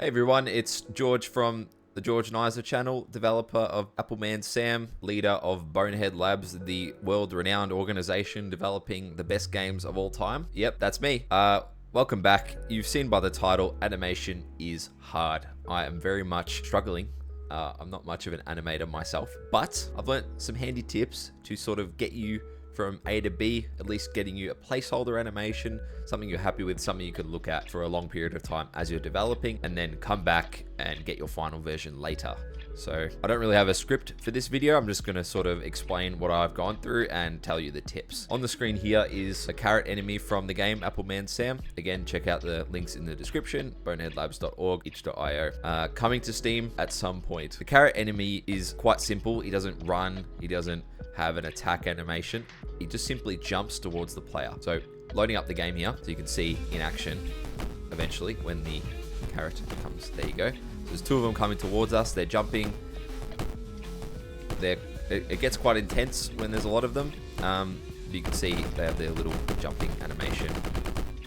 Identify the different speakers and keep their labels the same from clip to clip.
Speaker 1: Hey everyone, it's George from the George Nizer channel, developer of Appleman Sam, leader of Bonehead Labs, the world-renowned organization developing the best games of all time. Yep, that's me. Welcome back. You've seen by the title, animation is hard. I am very much struggling. I'm not much of an animator myself, but I've learned some handy tips to sort of get you from A to B, at least getting you a placeholder animation, something you're happy with, something you could look at for a long period of time as you're developing, and then come back and get your final version later. So I don't really have a script for this video. I'm just going to sort of explain what I've gone through and tell you the tips. On the screen here is a carrot enemy from the game Appleman Sam. Again, check out the links in the description, boneheadlabs.org, itch.io. Coming to Steam at some point. The carrot enemy is quite simple. He doesn't run. He doesn't have an attack animation. He just simply jumps towards the player. So loading up the game here so you can see in action eventually when the carrot comes. There you go. There's two of them coming towards us. They're jumping. It gets quite intense when there's a lot of them. You can see they have their little jumping animation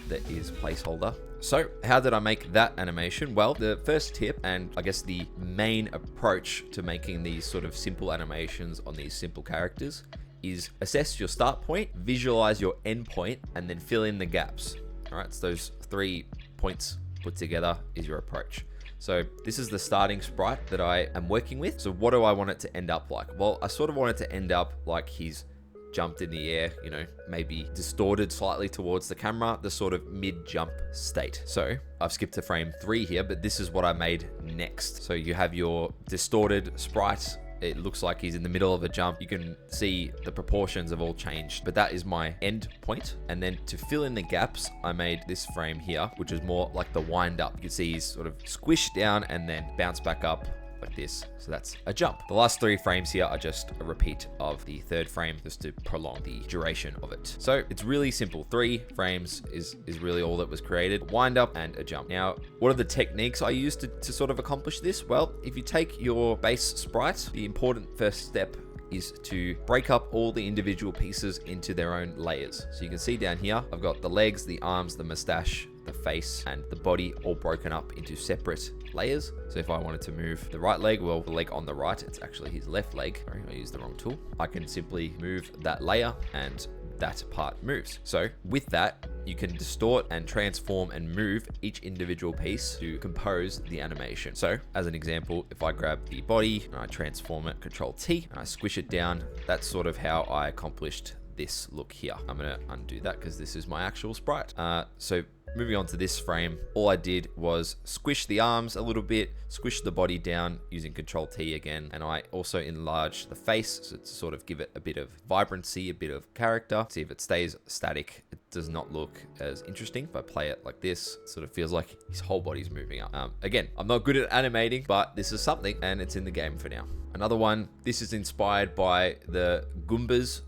Speaker 1: that is placeholder. So how did I make that animation? Well, the first tip, and I guess the main approach to making these sort of simple animations on these simple characters, is assess your start point, visualize your end point, and then fill in the gaps. All right, so those 3 points put together is your approach. So this is the starting sprite that I am working with. So what do I want it to end up like? Well, I sort of want it to end up like he's jumped in the air, you know, maybe distorted slightly towards the camera, the sort of mid-jump state. So I've skipped to frame 3 here, but this is what I made next. So you have your distorted sprite. It looks like he's in the middle of a jump. You can see the proportions have all changed, but that is my end point. And then to fill in the gaps, I made this frame here, which is more like the wind up. You can see he's sort of squished down and then bounce back up like this. So that's a jump. The last 3 frames here are just a repeat of the 3rd frame just to prolong the duration of it. So it's really simple. 3 frames is really all that was created. Wind up and a jump. Now, what are the techniques I used to sort of accomplish this? Well, if you take your base sprite, the important first step is to break up all the individual pieces into their own layers. So you can see down here, I've got the legs, the arms, the mustache, the face, and the body all broken up into separate layers. So if I wanted to move the right leg, well, the leg on the right, it's actually his left leg. Sorry, I used the wrong tool. I can simply move that layer and that part moves. So with that, you can distort and transform and move each individual piece to compose the animation. So as an example, if I grab the body and I transform it, Control T, and I squish it down, that's sort of how I accomplished this look here. I'm gonna undo that because this is my actual sprite. So moving on to this frame, all I did was squish the arms a little bit, squish the body down using Control T again, and I also enlarged the face so to sort of give it a bit of vibrancy, a bit of character. See if it stays static, it does not look as interesting. If I play it like this, it sort of feels like his whole body's moving up. Again, I'm not good at animating, but this is something, and it's in the game for now. Another one, this is inspired by the Goombas,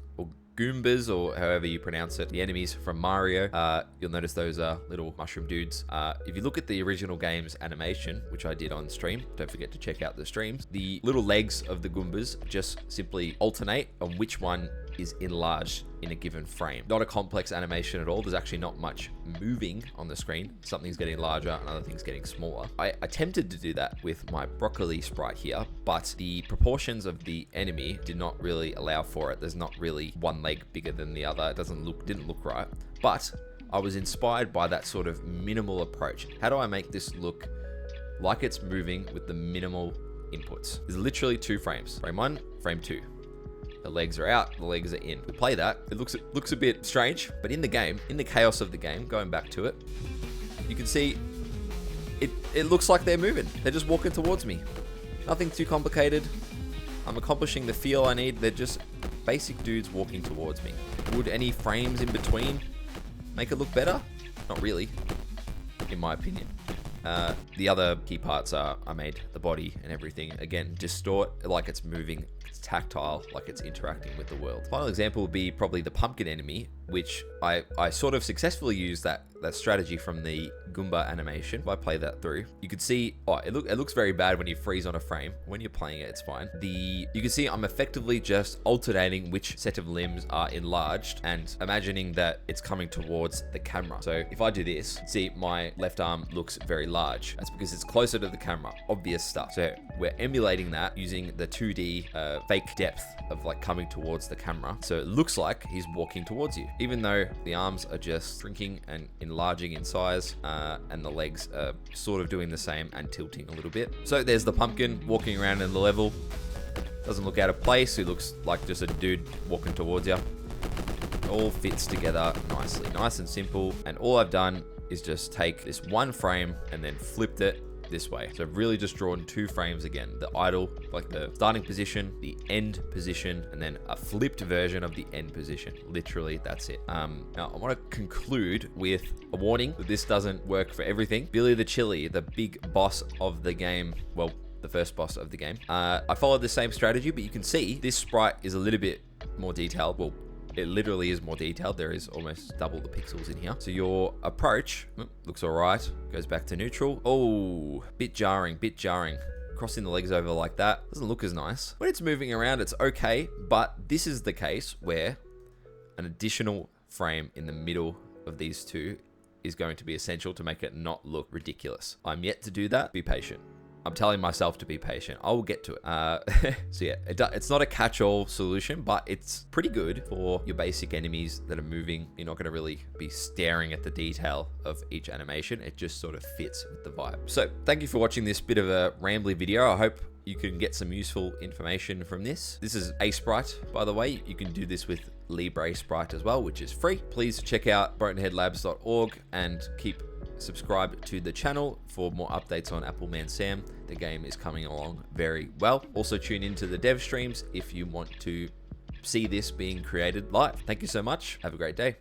Speaker 1: or however you pronounce it, the enemies from Mario. You'll notice those are little mushroom dudes. If you look at the original game's animation, which I did on stream, don't forget to check out the streams, the little legs of the Goombas just simply alternate on which one is enlarged in a given frame. Not a complex animation at all. There's actually not much moving on the screen. Something's getting larger and other things getting smaller. I attempted to do that with my broccoli sprite here, but the proportions of the enemy did not really allow for it. There's not really one leg bigger than the other. It didn't look right. But I was inspired by that sort of minimal approach. How do I make this look like it's moving with the minimal inputs? There's literally 2 frames. Frame 1, frame 2. The legs are out, the legs are in. We play that, it looks a bit strange, but in the game, in the chaos of the game, going back to it, you can see it looks like they're moving. They're just walking towards me. Nothing too complicated. I'm accomplishing the feel I need. They're just basic dudes walking towards me. Would any frames in between make it look better? Not really, in my opinion. The other key parts are I made the body and everything, again, distort like it's moving, it's tactile, like it's interacting with the world. Final example would be probably the pumpkin enemy, which I sort of successfully used that strategy from the Goomba animation. If I play that through, you could see, it looks very bad when you freeze on a frame. When you're playing it, it's fine. You can see I'm effectively just alternating which set of limbs are enlarged and imagining that it's coming towards the camera. So if I do this, see my left arm looks very large. That's because it's closer to the camera. Obvious stuff. So we're emulating that using the 2D fake depth of like coming towards the camera. So it looks like he's walking towards you, even though the arms are just shrinking and enlarging in size, and the legs are sort of doing the same and tilting a little bit. So there's the pumpkin walking around in the level. Doesn't look out of place. He looks like just a dude walking towards you. It all fits together nicely, nice and simple. And all I've done is just take this one frame and then flipped it this way. So I've really just drawn 2 frames again, the idle, like the starting position, the end position, and then a flipped version of the end position. Literally, that's it. Now I want to conclude with a warning that this doesn't work for everything. Billy the Chili, the big boss of the game, well, the first boss of the game. I followed the same strategy, but you can see this sprite is a little bit more detailed. Well, it literally is more detailed. There is almost double the pixels in here. So your approach looks all right. Goes back to neutral. Oh, bit jarring. Crossing the legs over like that doesn't look as nice. When it's moving around, it's okay, but this is the case where an additional frame in the middle of these two is going to be essential to make it not look ridiculous. I'm yet to do that. Be patient. I'm telling myself to be patient. I will get to it. So yeah, it's not a catch-all solution, but it's pretty good for your basic enemies that are moving. You're not going to really be staring at the detail of each animation. It just sort of fits with the vibe. So thank you for watching this bit of a rambly video. I hope you can get some useful information from this. This is Aseprite, by the way. You can do this with Libre Sprite as well, which is free. Please check out brokenheadlabs.org and keep subscribe to the channel for more updates on Appleman Sam. The game is coming along very well. Also tune into the dev streams if you want to see this being created live. Thank you so much. Have a great day.